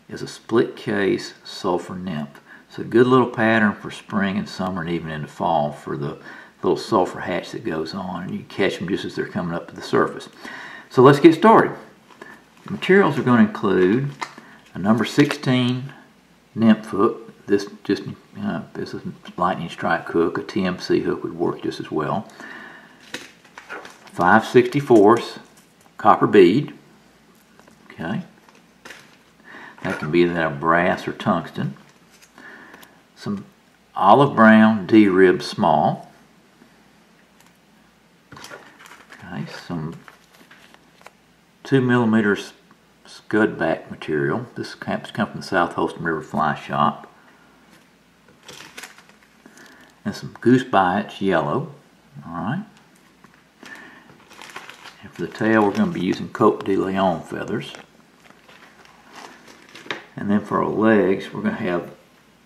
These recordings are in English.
is a split case Sulfur Nymph. It's a good little pattern for spring and summer and even into fall for the little sulfur hatch that goes on, and you catch them just as they're coming up to the surface. So let's get started. The materials are going to include a number 16 Nymph hook. This is a lightning strike hook. A TMC hook would work just as well. 5/64 copper bead. Okay. That can be either brass or tungsten. Some olive brown D-rib small. Okay, some 2mm scud back material. This comes from the South Holston River Fly Shop. And some goose bites yellow. Alright. And for the tail we're going to be using Cote de Leon feathers. And then for our legs we're going to have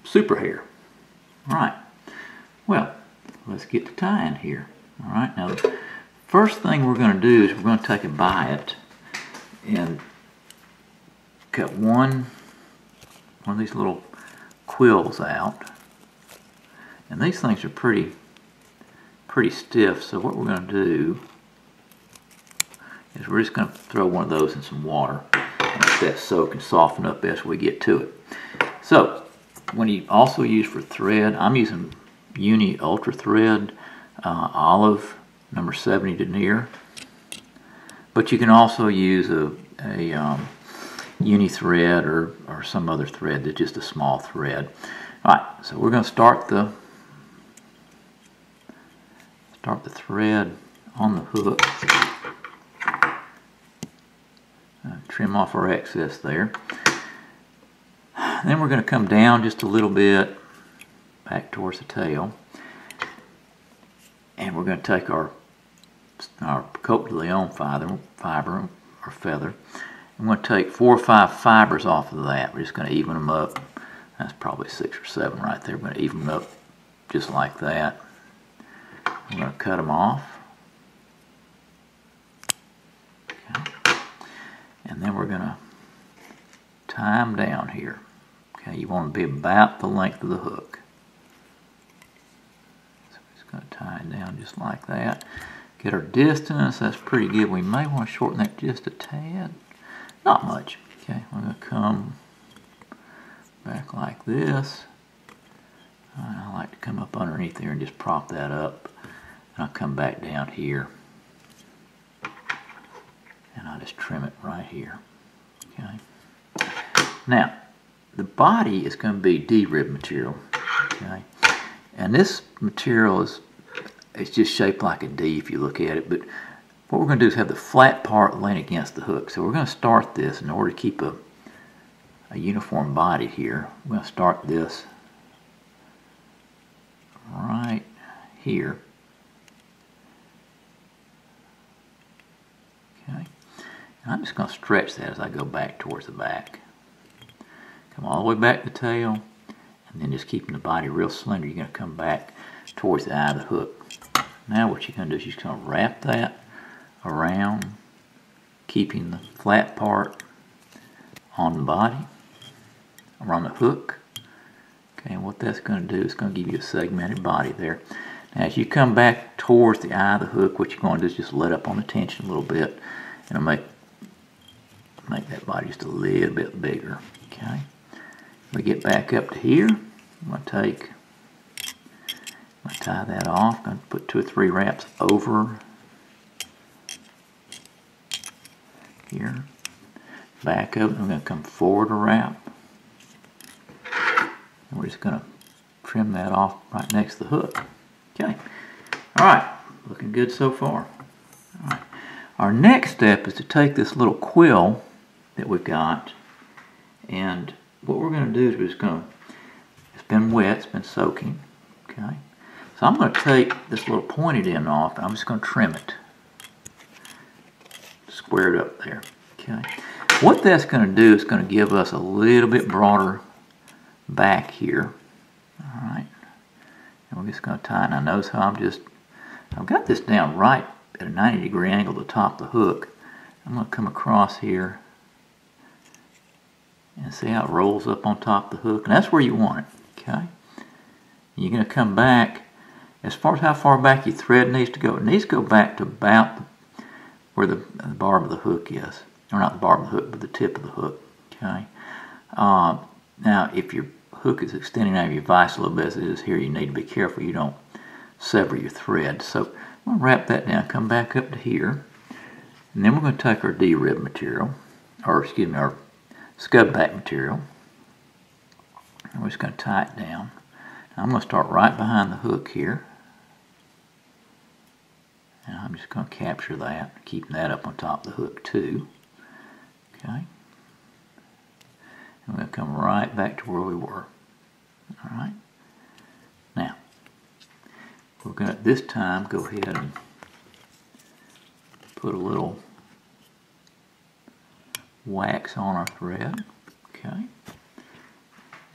super hair. Alright. Well, let's get to tying here. Alright, now the first thing we're going to do is we're going to take a biot and cut one of these little quills out. And these things are pretty stiff, so what we're going to do is we're just going to throw one of those in some water and let that soak and soften up as we get to it. So, when you also use for thread, I'm using Uni Ultra Thread Olive number 70 denier, but you can also use a Uni thread or some other thread that's just a small thread. Alright, so we're going to start the thread on the hook. Trim off our excess there. Then we're going to come down just a little bit back towards the tail, and we're going to take our Cote de Leon fiber or feather. I'm going to take 4 or 5 fibers off of that. We're just going to even them up. That's probably 6 or 7 right there. We're going to even them up just like that. I'm going to cut them off. Okay. And then we're going to tie them down here. Okay, you want to be about the length of the hook. So we're just going to tie it down just like that. Get our distance, that's pretty good. We may want to shorten that just a tad. Not much. Okay, we're going to come back like this. I like to come up underneath there and just prop that up. And I'll come back down here. And I'll just trim it right here. Okay. Now, the body is going to be D-rib material. Okay. And this material it's just shaped like a D if you look at it. But what we're going to do is have the flat part laying against the hook. So we're going to start this in order to keep a uniform body here. We're going to start this right here. Okay. And I'm just going to stretch that as I go back towards the back. Come all the way back to the tail, and then just keeping the body real slender, you're going to come back towards the eye of the hook. Now what you're going to do is you're just going to wrap that around, keeping the flat part on the body, around the hook. Okay, and what that's going to do is going to give you a segmented body there. Now as you come back towards the eye of the hook, what you're going to do is just let up on the tension a little bit, and it'll make that body just a little bit bigger. Okay. We get back up to here. I'm going to tie that off. I'm going to put 2 or 3 wraps over here. Back up. I'm going to come forward a wrap. And we're just going to trim that off right next to the hook. Okay. Alright. Looking good so far. Alright. Our next step is to take this little quill that we've got, and what we're going to do is we're just going to, it's been wet, it's been soaking, okay? So I'm going to take this little pointed end off, and I'm just going to trim it. Square it up there, okay? What that's going to do is going to give us a little bit broader back here, all right? And we're just going to tie it, and I notice how I've got this down right at a 90-degree angle to the top of the hook. I'm going to come across here see how it rolls up on top of the hook? And that's where you want it, okay? You're going to come back, as far as how far back your thread needs to go. It needs to go back to about where the barb of the hook is. Or not the barb of the hook, but the tip of the hook, okay? Now, if your hook is extending out of your vise a little bit, as it is here, you need to be careful you don't sever your thread. So I'm going to wrap that down, come back up to here, and then we're going to take our D-rib material, or excuse me, our scud back material, and we're just going to tie it down. Now I'm going to start right behind the hook here, and I'm just going to capture that, keeping that up on top of the hook too. Okay. And we're going to come right back to where we were. Alright. Now, we're going to this time go ahead and put a little wax on our thread. Okay.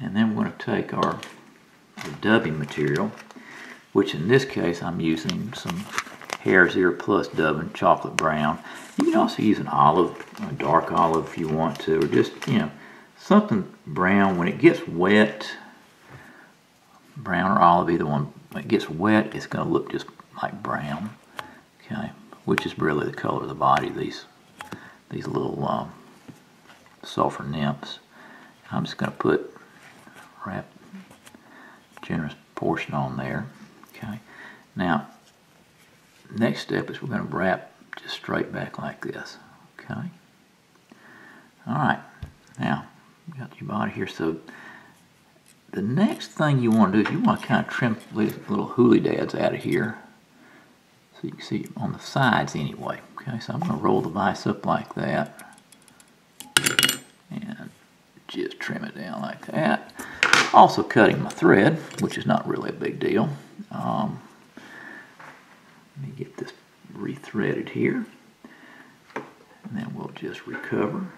And then we're going to take our dubbing material, which in this case I'm using some Hare's Ear Plus dubbing, chocolate brown. You can also use an olive, a dark olive if you want to, or just, you know, something brown. When it gets wet, brown or olive, either one, when it gets wet, it's going to look just like brown, okay, which is really the color of the body of these little sulfur nymphs. I'm just going to wrap a generous portion on there, okay. Now, next step is we're going to wrap just straight back like this, okay. Alright, now, you got your body here, so the next thing you want to do is you want to kind of trim these little hooly dads out of here, so you can see on the sides anyway, okay. So I'm going to roll the vise up like that, and just trim it down like that. Also cutting my thread, which is not really a big deal. Let me get this rethreaded here, and then we'll just recover.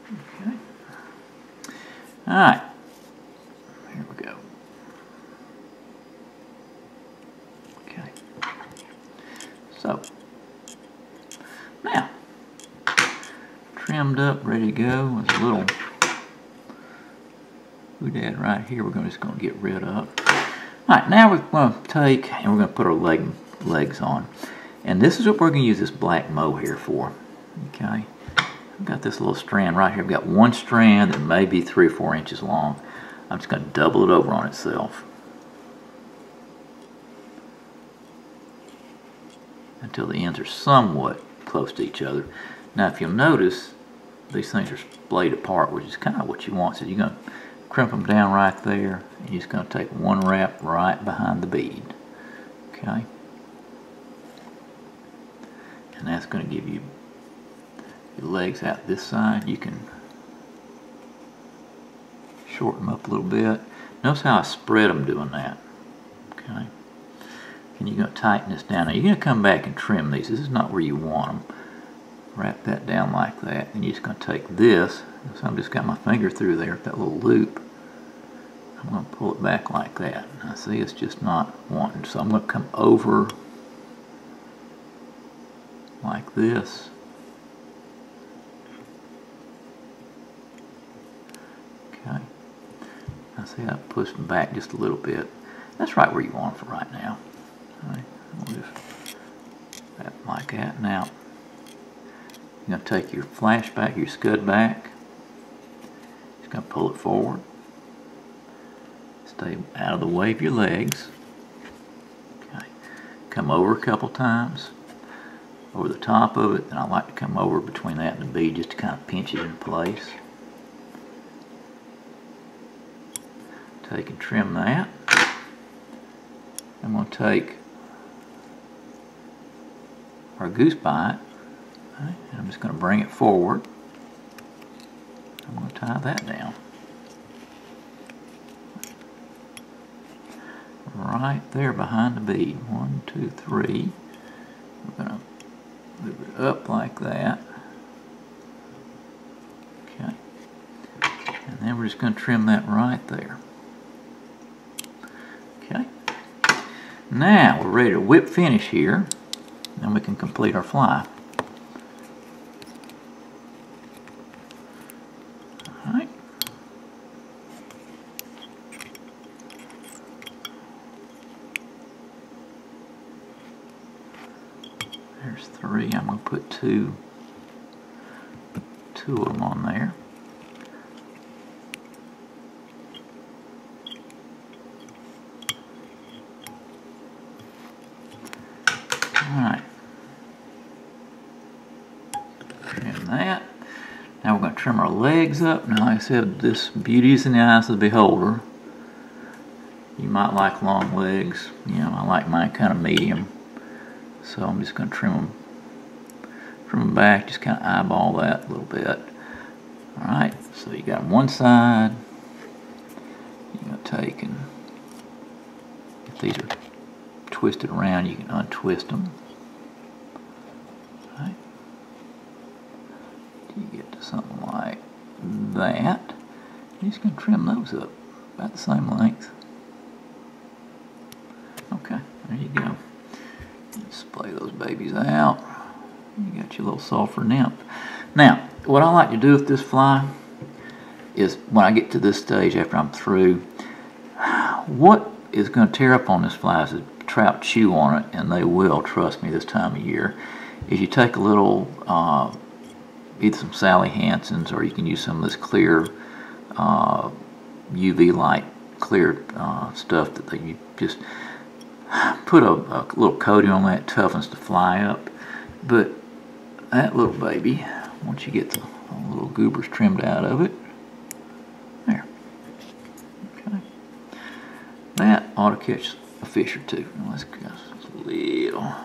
Okay. All right. Here we go. Okay. So now, trimmed up, ready to go. There's a little doodad right here. We're just going to get rid of. All right. Now we're going to take and we're going to put our legs on, and this is what we're going to use this black mohair for. Okay. I've got this little strand right here. I've got one strand that may be 3 or 4 inches long. I'm just going to double it over on itself until the ends are somewhat close to each other. Now, if you'll notice, these things are splayed apart, which is kind of what you want. So you're going to crimp them down right there, and you're just going to take one wrap right behind the bead. Okay? And that's going to give you your legs out this side. You can shorten them up a little bit. Notice how I spread them doing that. Okay. And you're going to tighten this down. Now you're going to come back and trim these. This is not where you want them. Wrap that down like that. And you're just going to take this. So I've just got my finger through there, that little loop. I'm going to pull it back like that. Now see, it's just not wanting. So I'm going to come over like this. Okay. Now see, I pushed them back just a little bit. That's right where you want them for right now. All right. We'll just wrap like that. Now, you're going to take your flashback, your scud back. Just going to pull it forward. Stay out of the way of your legs. Okay. Come over a couple times. Over the top of it, and I like to come over between that and the bead just to kind of pinch it in place. Take and trim that. I'm going to take our goose bite, okay, and I'm just going to bring it forward. I'm going to tie that down. Right there behind the bead. 1, 2, 3. We're going to move it up like that. Okay. And then we're just going to trim that right there. Okay. Now we're ready to whip finish here, and we can complete our fly. Alright. There's 3. I'm going to put two of them on there. Alright. Trim that. Now we're going to trim our legs up. Now, like I said, this beauty is in the eyes of the beholder. You might like long legs. You know, I like mine kind of medium. So I'm just going to trim them back, just kind of eyeball that a little bit. Alright, so you got one side. You're going to take and, if these are twisted around, you can untwist them. Alright. You get to something like that. You're just going to trim those up about the same length. Okay, there you go. Display those babies out. You got your little sulfur nymph. Now, what I like to do with this fly is when I get to this stage after I'm through, what is going to tear up on this fly is the trout chew on it, and they will, trust me, this time of year. If you take a little, either some Sally Hansen's, or you can use some of this clear UV light clear stuff that you just put a little coating on that, toughens the fly up. But that little baby, once you get the little goobers trimmed out of it, there. Okay. That ought to catch a fish or two. Let's go a little.